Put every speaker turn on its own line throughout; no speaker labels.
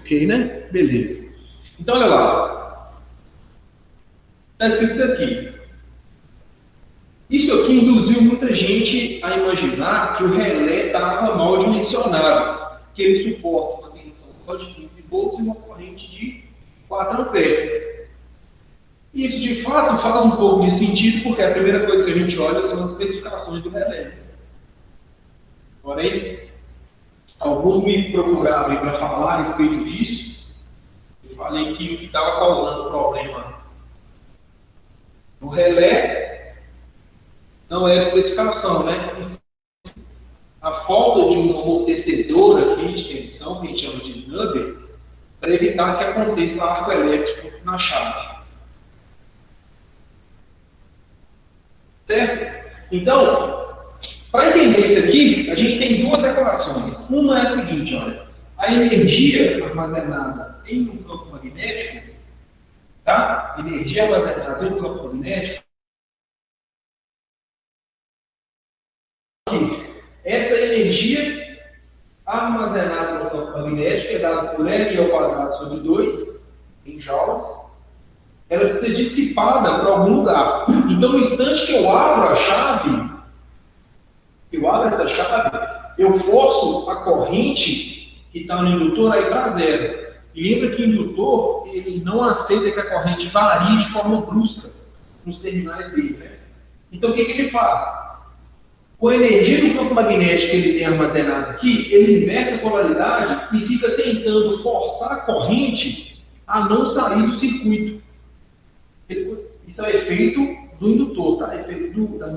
Ok, né? Beleza. Então, olha lá. Está escrito isso aqui. Isso aqui induziu muita gente a imaginar que o relé estava mal dimensionado, que ele suporta uma tensão só de 15 volts e uma corrente de 4 amperes. Isso, de fato, faz um pouco de sentido, porque a primeira coisa que a gente olha são as especificações do relé. Porém, alguns me procuraram para falar a respeito disso. Eu falei que o que estava causando problema no relé não é a especificação, né? A falta de um amortecedor aqui de tensão, que a gente chama de snubber, para evitar que aconteça arco elétrico na chave. Certo? Então, para entender isso aqui, a gente tem duas equações. Uma é a seguinte, olha. A energia armazenada em um campo magnético, tá? Energia armazenada em um campo magnético. Essa energia armazenada no campo magnético é dada por M² sobre 2 em joules. Ela precisa ser dissipada para algum lugar. Então, no instante que eu abro a chave, eu forço a corrente que está no indutor a ir para zero. E lembra que o indutor ele não aceita que a corrente varie de forma brusca nos terminais dele. Né? Então, o que ele faz? Com a energia do campo magnético que ele tem armazenado aqui, ele inverte a polaridade e fica tentando forçar a corrente a não sair do circuito. Isso é o efeito do indutor, tá? Efeito da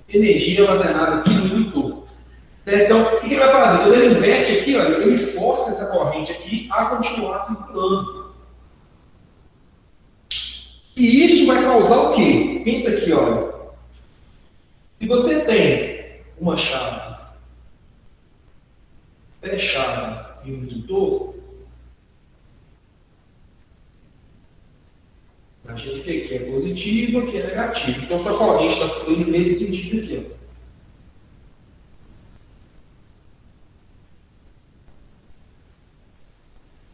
energia armazenada aqui no indutor. Então, o que ele vai fazer? Quando ele inverte aqui, olha, ele força essa corrente aqui a continuar circulando. E isso vai causar o quê? Pensa aqui, olha. Se você tem uma chave fechada em um indutor, a gente tem aqui é positivo, aqui é negativo. Então, a corrente está fluindo nesse sentido aqui. Ó.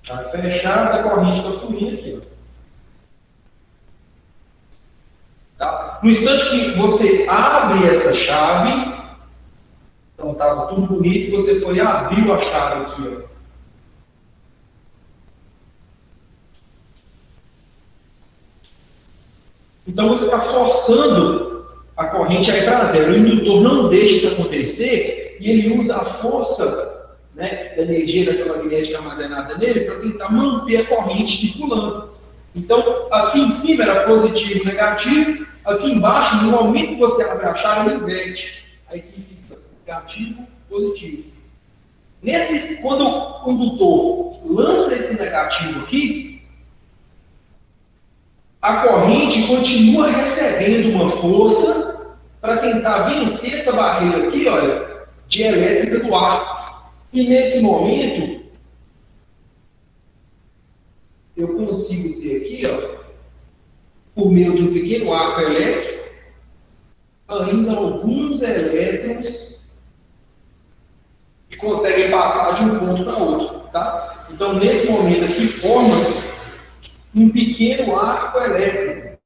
Está fechada, a corrente está fluindo aqui. Ó. Tá? No instante que você abre essa chave, então estava tudo bonito, você foi e abriu a chave aqui. Ó. Então você está forçando a corrente a ir para zero. O indutor não deixa isso acontecer e ele usa a força, né, da energia eletromagnética armazenada nele para tentar manter a corrente circulando. Então, aqui em cima era positivo, negativo. Aqui embaixo, no momento que você abre a chave, ele inverte. Aí aqui fica negativo, positivo. Quando o indutor lança esse negativo aqui, a corrente continua recebendo uma força para tentar vencer essa barreira aqui, olha, de elétrica do ar. E nesse momento, eu consigo ter aqui, ó, por meio de um pequeno arco elétrico, ainda alguns elétrons que conseguem passar de um ponto para outro. Tá? Então, nesse momento aqui, forma-se um pequeno arco elétrico.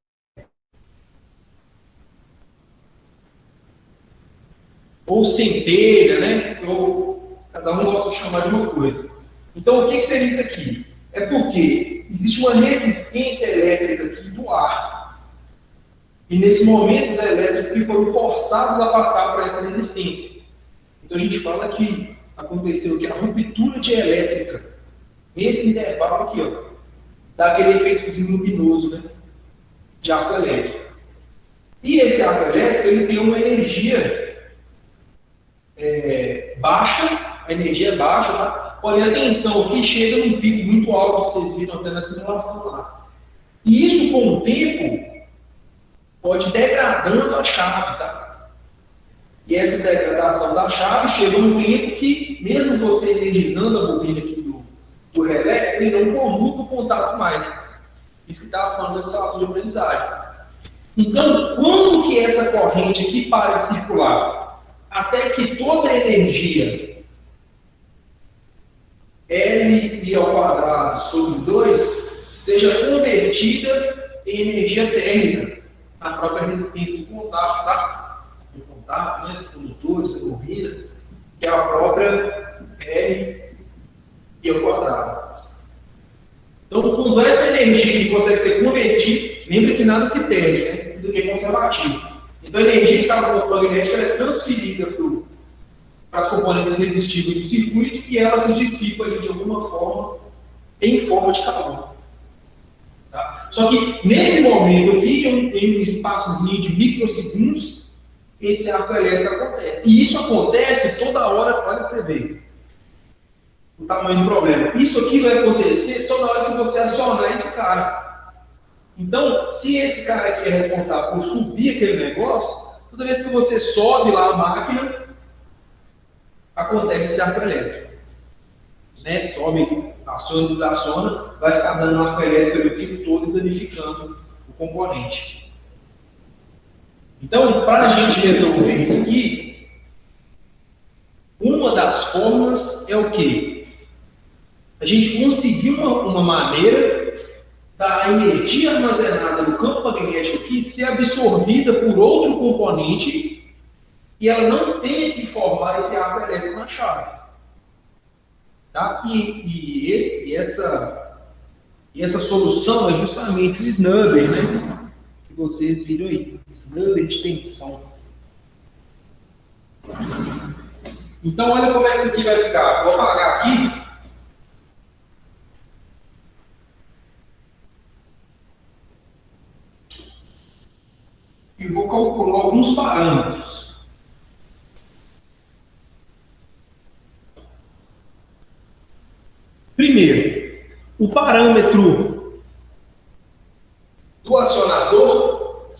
Ou centelha, né? Ou cada um gosta de chamar de uma coisa. Então, o que seria isso aqui? É porque existe uma resistência elétrica aqui do ar. E nesse momento, os elétrons foram forçados a passar por essa resistência. Então, a gente fala que aconteceu que a ruptura de elétrica, nesse intervalo aqui, ó, dá aquele efeitozinho luminoso, né, de arco elétrico. E esse arco elétrico ele tem uma energia baixa, a energia é baixa, tá? Porém a tensão aqui chega num pico muito alto, que vocês viram até na simulação lá. E isso, com o tempo, pode ir degradando a chave, tá? E essa degradação da chave chega num tempo que, mesmo você energizando a bobina aqui do relé, ele não comuta o contato mais. Isso que estava falando da situação de aprendizagem. Então, quando que essa corrente aqui para de circular? Até que toda a energia L ao quadrado sobre 2 seja convertida em energia térmica na própria resistência do contato, tá? Do contato, né? Dos condutores, das turbinas, que é a própria L ao quadrado. Então, quando essa energia que consegue ser convertida, lembra que nada se perde, né? Do que é conservativo. Então, a energia que está no campo magnético é transferida para as componentes resistivas do circuito e ela se dissipa ali, de alguma forma em forma de calor. Tá? Só que nesse momento aqui, em um espaçozinho de microsegundos, esse arco elétrico acontece. E isso acontece toda hora, olha para você ver o tamanho do problema. Isso aqui vai acontecer toda hora que você acionar esse cara. Então, se esse cara aqui é responsável por subir aquele negócio, toda vez que você sobe lá a máquina, acontece esse arco elétrico. Né? Sobe, aciona, desaciona, vai ficar dando arco elétrico o tempo todo e danificando o componente. Então, para a gente resolver isso aqui, uma das formas é o quê? A gente conseguir uma maneira da energia armazenada no campo magnético aqui ser absorvida por outro componente e ela não tenha que formar esse arco elétrico na chave. Tá? E essa solução é justamente o snubber, né? Que vocês viram aí. Snubber de tensão. Então, olha como é que isso aqui vai ficar. Vou apagar aqui. E vou calcular alguns parâmetros. Primeiro, o parâmetro do acionador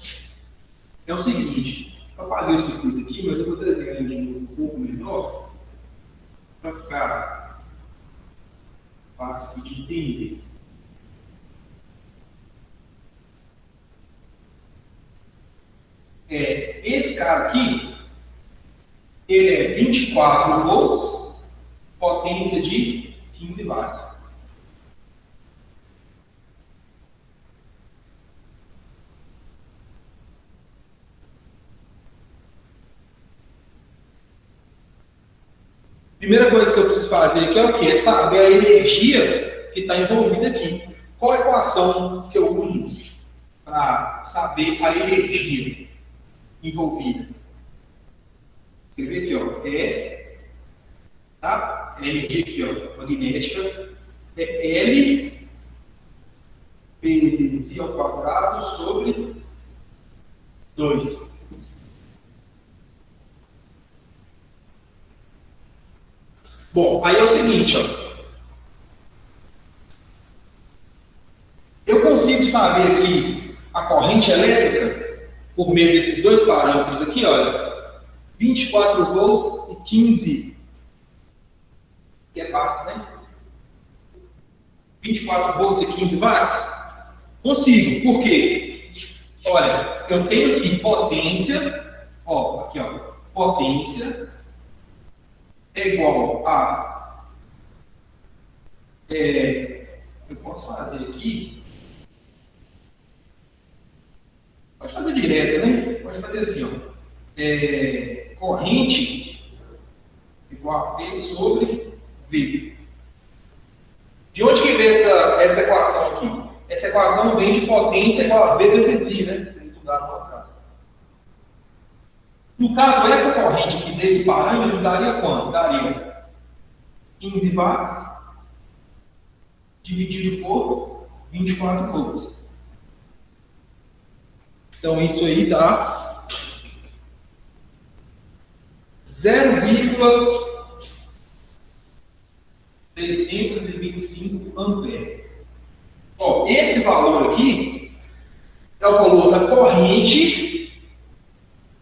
é o seguinte. Eu apaguei o circuito aqui, mas eu vou desenhar ele um pouco menor para ficar fácil de entender. Esse cara aqui, ele é 24 volts, potência de 15 watts. Primeira coisa que eu preciso fazer aqui é o quê? É saber a energia que está envolvida aqui. Qual a equação que eu uso para saber a energia envolvida? Escrever aqui, ó, tá? A energia aqui, ó, magnética, é L vezes I ao quadrado sobre 2. Bom, aí é o seguinte, ó. Eu consigo saber aqui a corrente elétrica por meio desses dois parâmetros aqui, olha. 24 volts e 15, que é watts, né? 24 volts e 15 watts? Consigo. Por quê? Olha, eu tenho aqui potência, ó, aqui, ó, potência é igual a, eu posso fazer aqui, pode fazer direto, né? Pode fazer assim, ó, corrente igual a P sobre V. De onde que vem essa equação aqui? Essa equação vem de potência igual a V vezes I, né? Vocês estudaram lá atrás. No caso, essa corrente aqui desse parâmetro daria quanto? Daria 15 watts dividido por 24 volts. Então, isso aí dá 0,625 amperes. Ó, esse valor aqui é o valor da corrente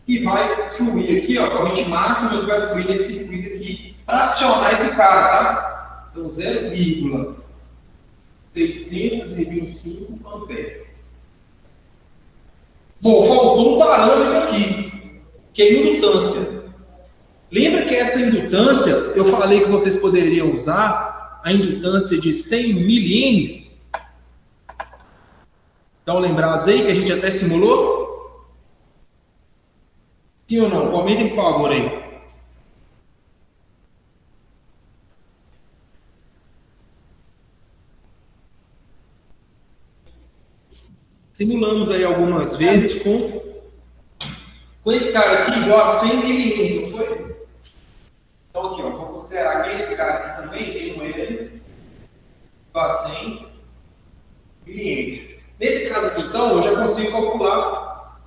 que vai fluir aqui, ó, a corrente máxima que vai fluir nesse circuito aqui para acionar esse cara, tá? Então, 0,625 amperes. Bom, faltou um parâmetro aqui, que é a indutância. Lembra que essa indutância, eu falei que vocês poderiam usar a indutância de 100 milienes. Estão lembrados aí que a gente até simulou? Sim ou não? Comentem, por favor, aí. Simulamos aí algumas vezes com esse cara aqui igual a 100 milienes, não foi? Então aqui, ó, vou considerar que esse cara aqui também tem um L igual a 100 milienes. Nesse caso aqui, então, eu já consigo calcular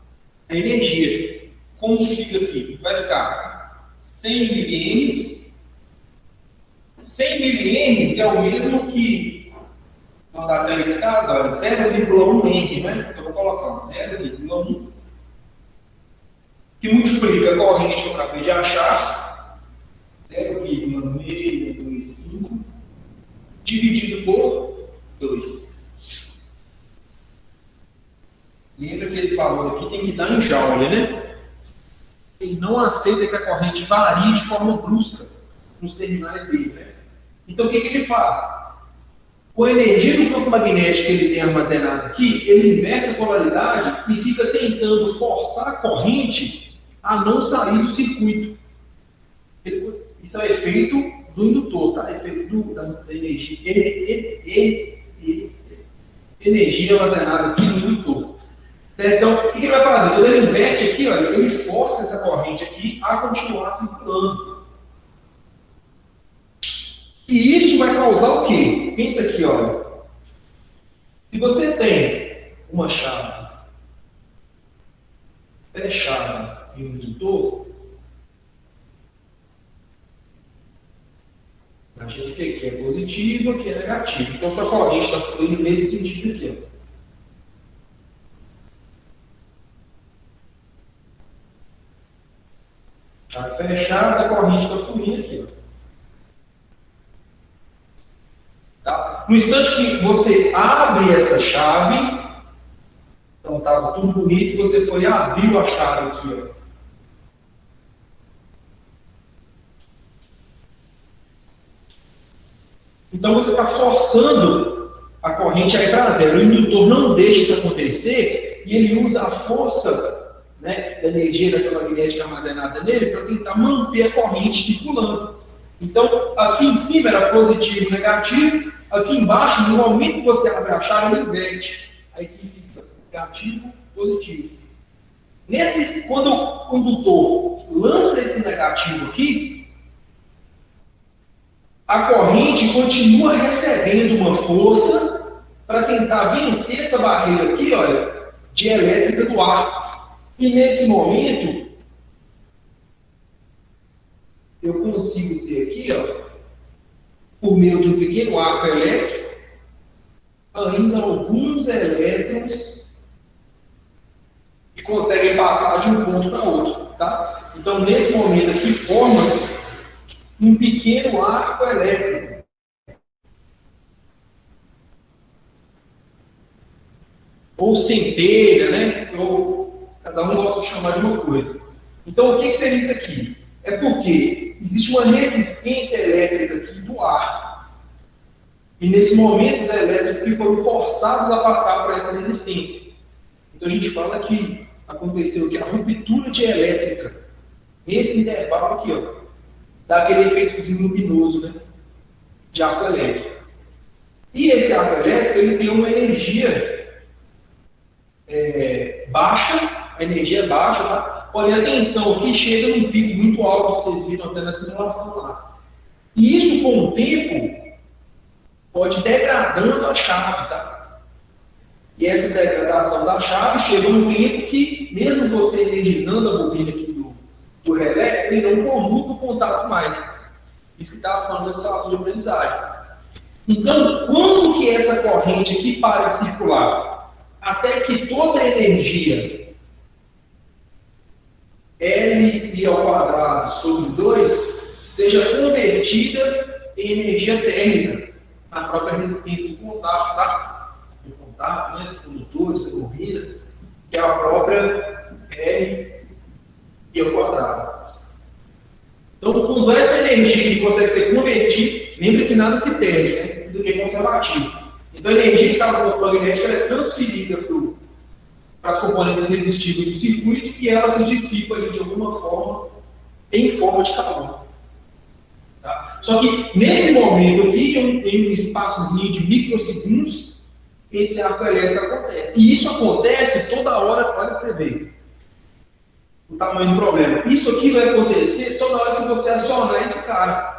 a energia. Como fica aqui? Vai ficar 100 milienes. 100 milienes é o mesmo que, vou dar até esse caso, olha, 0,1 M, né? Eu vou colocar 0,1, que multiplica a corrente que eu acabei de achar, 0,625, dividido por 2. Lembra que esse valor aqui tem que dar em joule, né? Ele não aceita que a corrente varie de forma brusca nos terminais dele, né? Então, o que ele faz? Com a energia do campo magnético que ele tem armazenado aqui, ele inverte a polaridade e fica tentando forçar a corrente a não sair do circuito. Isso é o efeito do indutor, tá? Efeito da energia, energia armazenada aqui no indutor. Então, o que ele vai fazer? Quando ele inverte aqui, olha, ele força essa corrente aqui a continuar circulando. E isso vai causar o quê? Pensa aqui, olha. Se você tem uma chave fechada em um indutor, a gente tem aqui é positivo, aqui é negativo. Então, sua corrente está fluindo nesse sentido aqui, ó. Chave fechada, a corrente está fluindo aqui, ó. Tá? No instante que você abre essa chave, então estava tudo bonito, você foi e abriu a chave aqui, ó. Então você está forçando a corrente a ir para zero. O indutor não deixa isso acontecer e ele usa a força, né, da energia eletromagnética armazenada nele para tentar manter a corrente circulando. Então, aqui em cima era positivo e negativo, aqui embaixo, no momento que você abre a chave, ele inverte. Aí aqui fica negativo, positivo. Quando o indutor lança esse negativo aqui, a corrente continua recebendo uma força para tentar vencer essa barreira aqui, olha, de elétrica do ar. E nesse momento, eu consigo ter aqui, ó, por meio de um pequeno arco elétrico, ainda alguns elétrons que conseguem passar de um ponto para outro, tá? Então, nesse momento aqui, forma-se um pequeno arco elétrico. Ou centelha, né? Ou cada um gosta de chamar de uma coisa. Então, o que seria isso aqui? É porque existe uma resistência elétrica aqui do ar. E nesse momento, os elétrons foram forçados a passar por essa resistência. Então, a gente fala que aconteceu aqui a ruptura de elétrica. Nesse intervalo aqui, ó. Dá aquele efeitozinho luminoso, né? De arco elétrico. E esse arco elétrico, ele tem uma energia baixa, a energia é baixa, tá? Porém, a tensão aqui chega num pico muito alto, que vocês viram até na simulação lá. E isso, com o tempo, pode ir degradando a chave, tá? E essa degradação da chave chega num tempo que, mesmo você energizando a bobina aqui do relé, ele não comuta o contato mais. Isso que estava falando da situação de aprendizagem. Então, quando que essa corrente aqui para de circular? Até que toda a energia L ao quadrado sobre 2 seja convertida em energia térmica na própria resistência do contato, tá? Do contato, né? Dos condutores, da bobina, que é a própria L ao quadrado. Então, quando essa energia que consegue ser convertida, lembra que nada se perde, né? Do que é conservativo. Então, a energia que está no campo magnético é transferida para as componentes resistivas do circuito e ela se dissipa ali, de alguma forma em forma de calor. Tá? Só que nesse momento aqui, em um espaçozinho de microsegundos, esse arco elétrico acontece. E isso acontece toda hora, olha para você ver o tamanho do problema. Isso aqui vai acontecer toda hora que você acionar esse cara.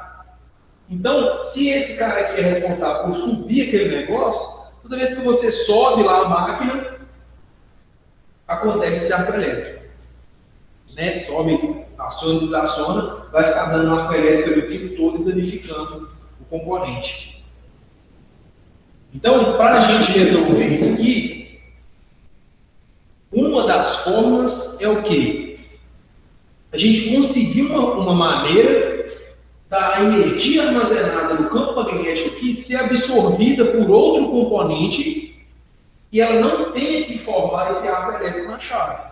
Então, se esse cara aqui é responsável por subir aquele negócio, toda vez que você sobe lá a máquina, acontece esse arco elétrico. Né? Sobe, aciona, desaciona, vai ficar dando arco elétrico o tempo todo e danificando o componente. Então, para a gente resolver isso aqui, uma das formas é o quê? A gente conseguir uma maneira da energia armazenada no campo magnético aqui ser absorvida por outro componente e ela não tenha que formar esse arco elétrico na chave.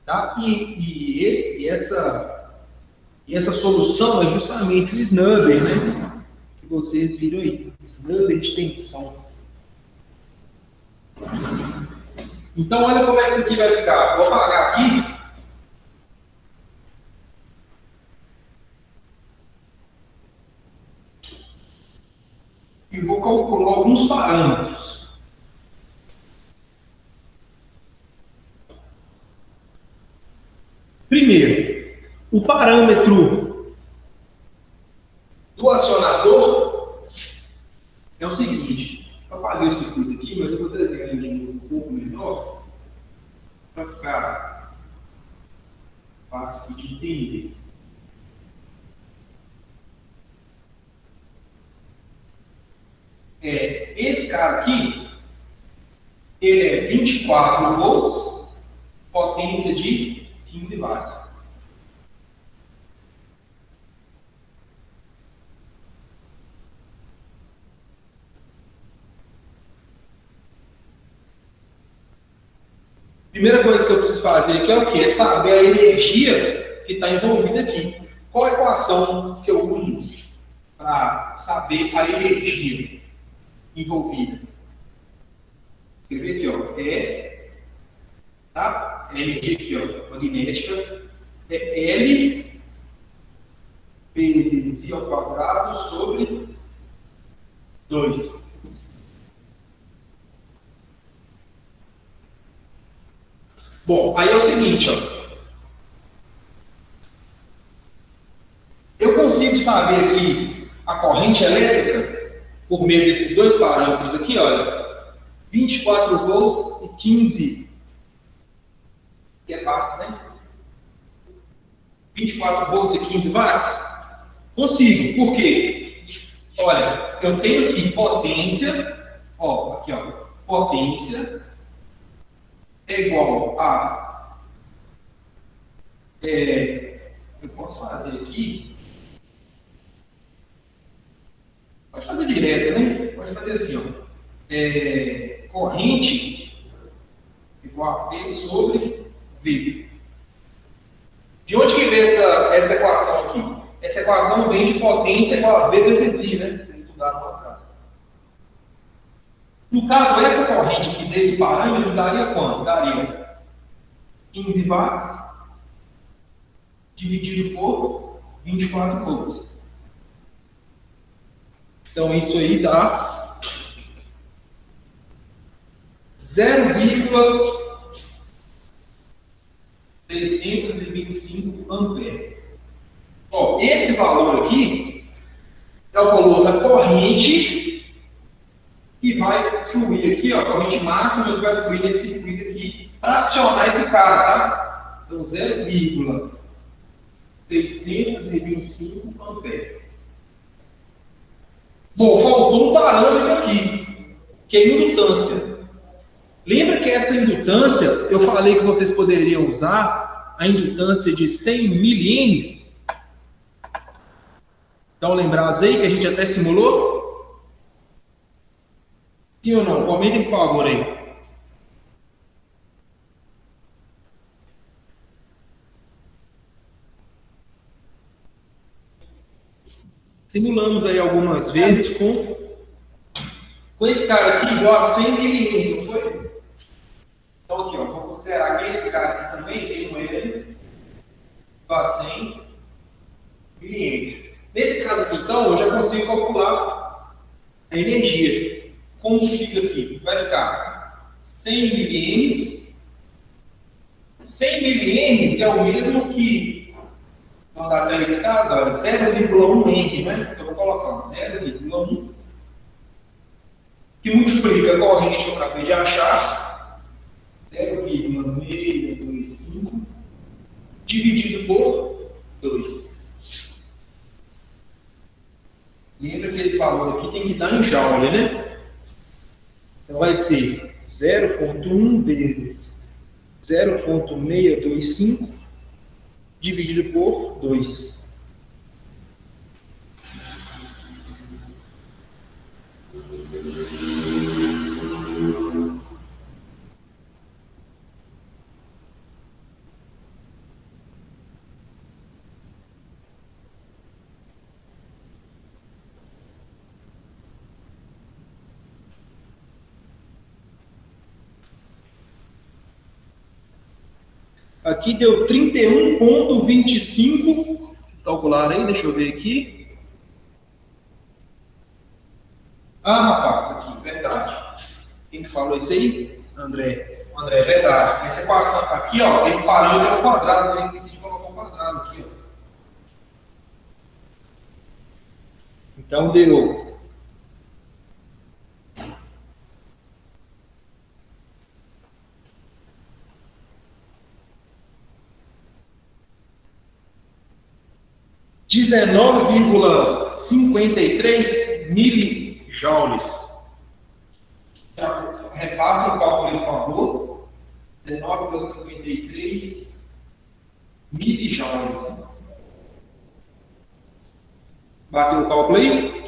Tá? E essa solução é justamente o snubber, né? Que vocês viram aí. Snubber de tensão. Então, olha como é que isso aqui vai ficar. Vou apagar aqui. E vou calcular alguns parâmetros. Primeiro, o parâmetro do acionador é o seguinte. Eu apaguei o circuito aqui, mas eu vou desenhar ele um pouco melhor para ficar fácil de entender. Esse cara aqui, ele é 24 volts, potência de 15 watts. Primeira coisa que eu preciso fazer aqui é o quê? É saber a energia que está envolvida aqui. Qual a equação que eu uso para saber a energia envolvida? Escrever aqui, ó, tá? A energia aqui, ó, magnética, é L vezes I ao quadrado sobre 2. Bom, aí é o seguinte, ó. Eu consigo saber aqui a corrente elétrica por meio desses dois parâmetros aqui, olha. 24 volts e 15 watts, né? 24 volts e 15 watts? Consigo. Por quê? Olha, eu tenho aqui potência, ó, aqui, ó. Potência é igual a... eu posso fazer aqui... Pode fazer direto, né? Pode fazer assim, ó. Corrente igual a P sobre V. De onde que vem essa equação aqui? Essa equação vem de potência igual a V vezes I, né? Vocês estudaram no caso. No caso, essa corrente aqui desse parâmetro daria quanto? Daria 15 watts dividido por 24 volts. Então, isso aí dá 0,625 amperes. Ó, esse valor aqui é o valor da corrente que vai fluir aqui, ó, a corrente máxima que vai fluir nesse circuito aqui para acionar esse cara, tá? Então, 0,625 amperes. Bom, faltou um parâmetro aqui, que é a indutância. Lembra que essa indutância, eu falei que vocês poderiam usar a indutância de 100 milienes? Estão lembrados aí que a gente até simulou? Sim ou não? Comentem, por favor, aí. Simulamos aí algumas vezes com esse cara aqui igual a 100 milímetros, não foi? Então aqui, ó, vou considerar que esse cara aqui também tem um L igual a 100 milímetros. Nesse caso aqui, então, eu já consigo calcular a energia. Como fica aqui? Vai ficar 100 milienes. 100 milienes é o mesmo que, quando até esse caso, olha, 0,1 M, né? Então, eu vou colocar 0,1, que multiplica a corrente que eu acabei de achar, 0,625, dividido por 2. Lembra que esse valor aqui tem que dar em joule, né? Então vai ser 0,1 vezes 0,625 dividido por 2. Aqui deu 31,25. Vocês calcularam aí? Deixa eu ver aqui. Ah, rapaz, aqui, verdade. Quem falou isso aí? André. André, é verdade. Essa equação aqui, ó, esse parâmetro é o quadrado. Eu esqueci de colocar o quadrado aqui, ó. Então deu 19,53 milijoules. Então, repasse o cálculo, por favor. 19,53 milijoules. Bateu o cálculo aí?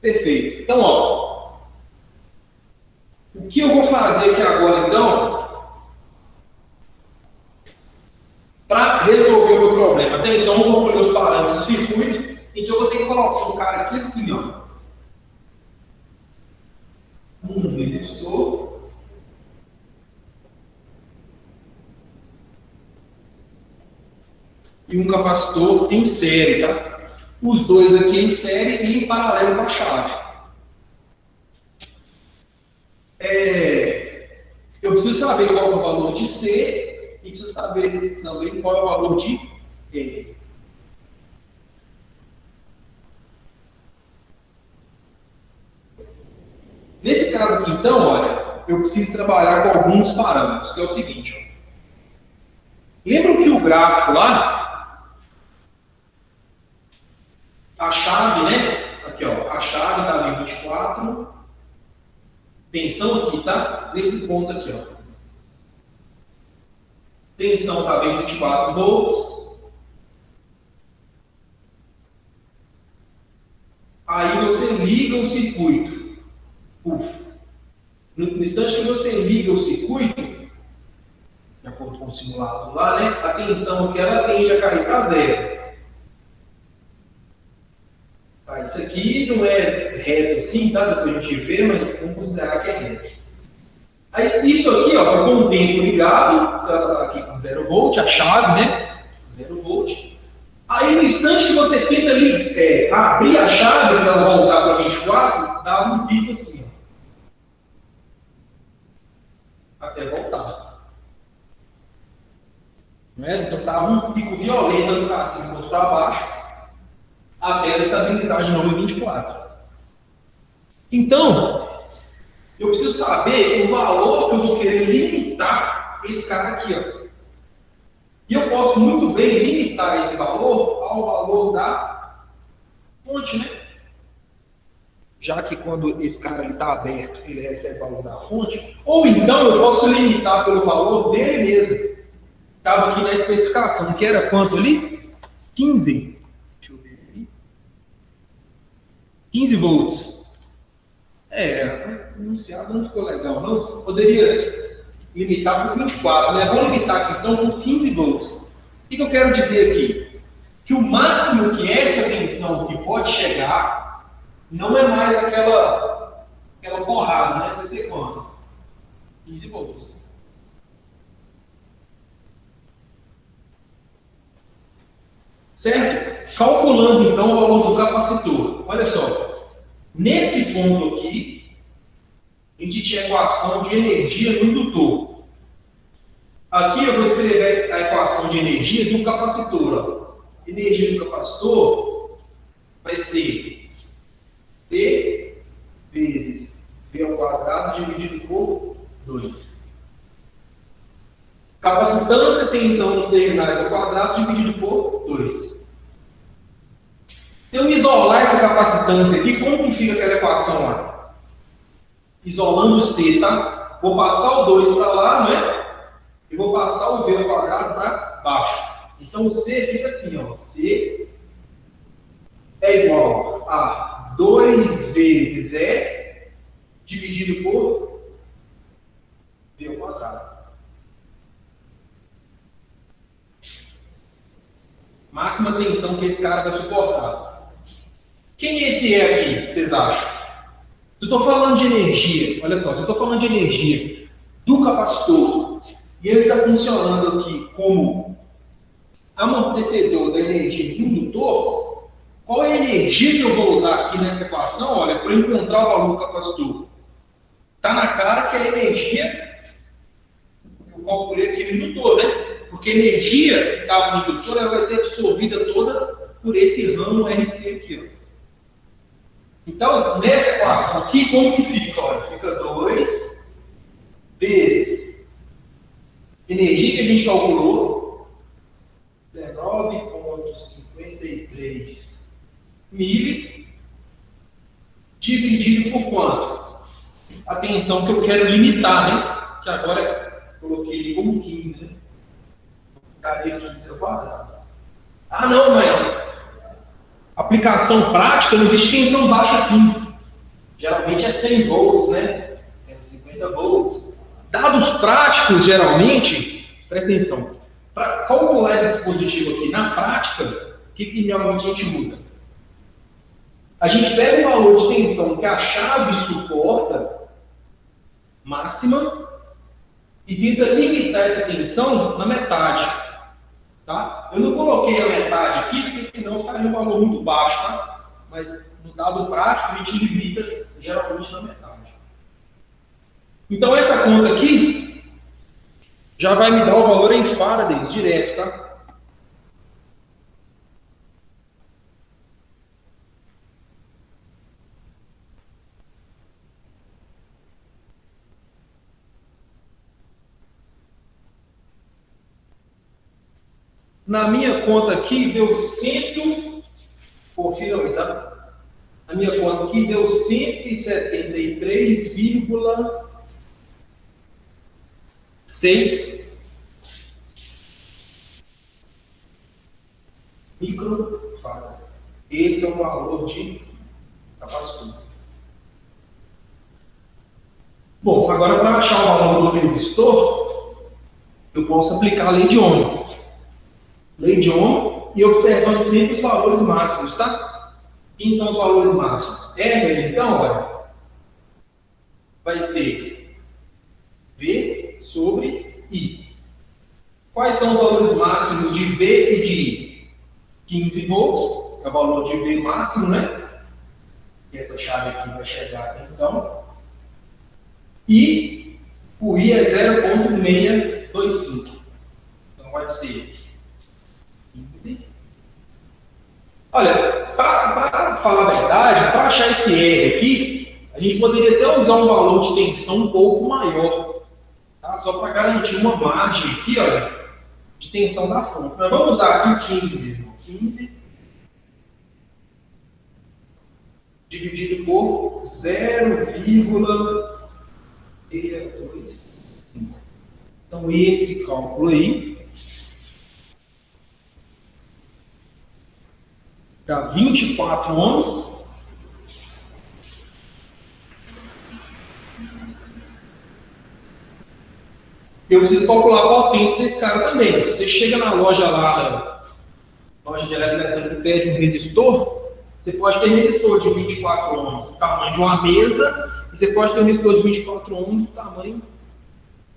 Perfeito. Então, ó, o que eu vou fazer aqui agora, então, para resolver o meu problema? Até então, eu vou colher os parâmetros do circuito, então eu vou ter que colocar um cara aqui assim, ó. Um resistor. E um capacitor em série, tá? Os dois aqui em série e em paralelo com a chave. Eu preciso saber qual é o valor de C e preciso saber também qual é o valor de E. Nesse caso aqui, então, olha, eu preciso trabalhar com alguns parâmetros, que é o seguinte. Ó. Lembram que o gráfico lá, a chave, né? Aqui, ó, a chave está ali 24. Tensão aqui, tá? Nesse ponto aqui, ó. Tensão está bem 24 volts. Aí você liga o circuito. No instante que você liga o circuito, de acordo com o simulado lá, né? A tensão que ela tende a cair para zero. Tá, isso aqui não é reto assim, tá? Depois a gente vê, mas vamos considerar que é reto. Aí, isso aqui, ó, tá com o tempo ligado, tá aqui com 0 volt, a chave, né? 0 volt. Aí, no instante que você tenta ali, abrir a chave para ela voltar para 24, dá um pico assim, ó. Até voltar. Não é? Então, dá um pico violento, tanto para cima quanto para baixo, até ela estabilizar de novo em 24. Então, eu preciso saber o valor que eu vou querer limitar esse cara aqui, ó. E eu posso muito bem limitar esse valor ao valor da fonte, né? Já que quando esse cara está aberto, ele recebe o valor da fonte. Ou então eu posso limitar pelo valor dele mesmo. Estava aqui na especificação, que era quanto ali? 15. Deixa eu ver aqui. 15 volts. O enunciado não ficou legal, não. Poderia limitar por 24, né? Vamos limitar aqui, então, por 15 volts. O que eu quero dizer aqui? Que o máximo que essa tensão que pode chegar não é mais aquela porrada, né? Vai ser quanto? 15 volts. Certo? Calculando então o valor do capacitor. Olha só. Nesse ponto aqui, a gente tinha equação de energia no indutor. Aqui eu vou escrever a equação de energia do capacitor. Ó. Energia do capacitor vai ser C vezes V ao quadrado dividido por 2. Capacitância, tensão nos terminais ao quadrado dividido por 2. Se eu isolar essa capacitância aqui, como que fica aquela equação lá? Isolando C, tá? Vou passar o 2 para lá, né? E vou passar o V ao quadrado para baixo. Então o C fica assim, ó. C é igual a 2 vezes E dividido por V ao quadrado. Máxima tensão que esse cara vai suportar. Quem é esse E aqui, vocês acham? Se eu estou falando de energia, olha só, se eu estou falando de energia do capacitor e ele está funcionando aqui como amortecedor da energia do indutor, qual é a energia que eu vou usar aqui nessa equação? Olha, para encontrar o valor do capacitor. Está na cara que é a energia que eu calculei aqui no indutor, né? Porque a energia que estava no indutor ela vai ser absorvida toda por esse ramo RC aqui. Ó. Então, nessa equação aqui, como que fica? Olha, fica 2 vezes energia que a gente calculou, 19,53 mili, dividido por quanto? A tensão que eu quero limitar, né? Que agora coloquei ele como 15, né? Cadê 15 ao quadrado? Ah, não, mas aplicação prática não existe tensão baixa assim. Geralmente é 100 volts, né? É 50 volts. Dados práticos, geralmente, presta atenção, para calcular esse dispositivo aqui na prática, o que realmente a gente usa? A gente pega o valor de tensão que a chave suporta, máxima, e tenta limitar essa tensão na metade. Tá? Eu não coloquei a metade aqui, porque senão ficaria um valor muito baixo, tá? Mas no dado prático, a gente limita geralmente na metade. Então essa conta aqui já vai me dar o valor em Faraday direto, tá? Na minha conta aqui deu 100, confira aí, tá? Na minha conta aqui deu 173,6 microfarad. Esse é o valor de capacitor. Bom, agora para achar o valor do resistor, eu posso aplicar a lei de Ohm. Lei de Ohm e observando sempre os valores máximos, tá? Quem são os valores máximos? R, então, olha, vai ser V sobre I. Quais são os valores máximos de V e de I? 15 volts, é o valor de V máximo, né? E essa chave aqui vai chegar até então. E o I é 0,625. Então vai ser 15. Olha, para falar a verdade, para achar esse R aqui, a gente poderia até usar um valor de tensão um pouco maior, tá? Só para garantir uma margem aqui, olha, de tensão da fonte. Nós vamos usar aqui 15 mesmo. 15 dividido por 0,625. Então esse cálculo aí dá 24 ohms eu preciso calcular a potência desse cara também. Você chega na loja lá, loja de eletroeletrônica, e pede um resistor, você pode ter resistor de 24 ohms do tamanho de uma mesa, e você pode ter um resistor de 24 ohms do tamanho,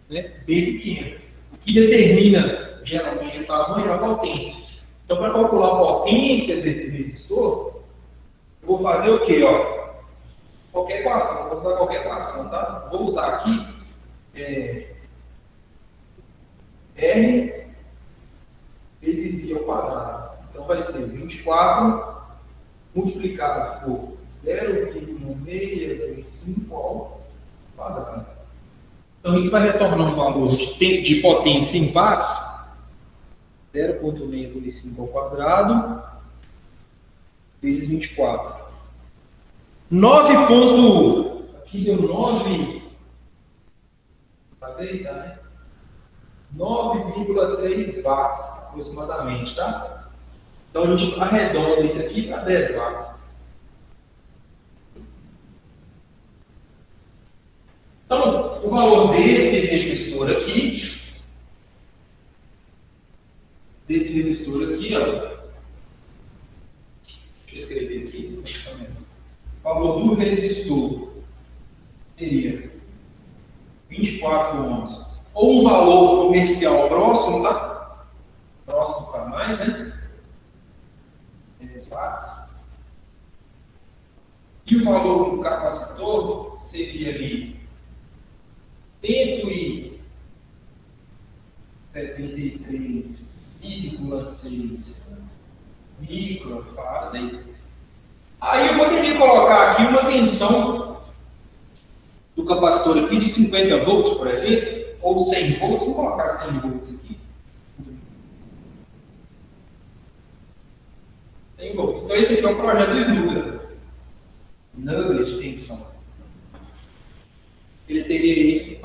né, bem pequeno. O que determina geralmente o tamanho é a potência. Então, para calcular a potência desse resistor, eu vou fazer o quê? Ó? Qualquer equação, vou usar qualquer equação, tá? Vou usar aqui R vezes I ao quadrado. Então vai ser 24 multiplicado por 0,625 ao quadrado. Então isso vai retornar um valor de potência em watts, 0,625 ao quadrado, vezes 24. 9. Aqui deu 9. Para deitar, né? 9,3 watts aproximadamente, tá? Então a gente arredonda isso aqui para 10 watts. Então, o valor desse resistor aqui, ó, deixa eu escrever aqui, o valor do resistor seria 24 ohms, ou um valor comercial próximo, tá? Próximo para mais, né? 10 watts. E o valor do capacitor seria ali 173,6 microfarad. Aí eu poderia colocar aqui uma tensão do capacitor aqui de 50 volts, por exemplo, ou 100 volts. Vou colocar 100 volts aqui. 100 volts. Então esse aqui é um projeto de Nugget. Nugget de tensão. Ele teria esse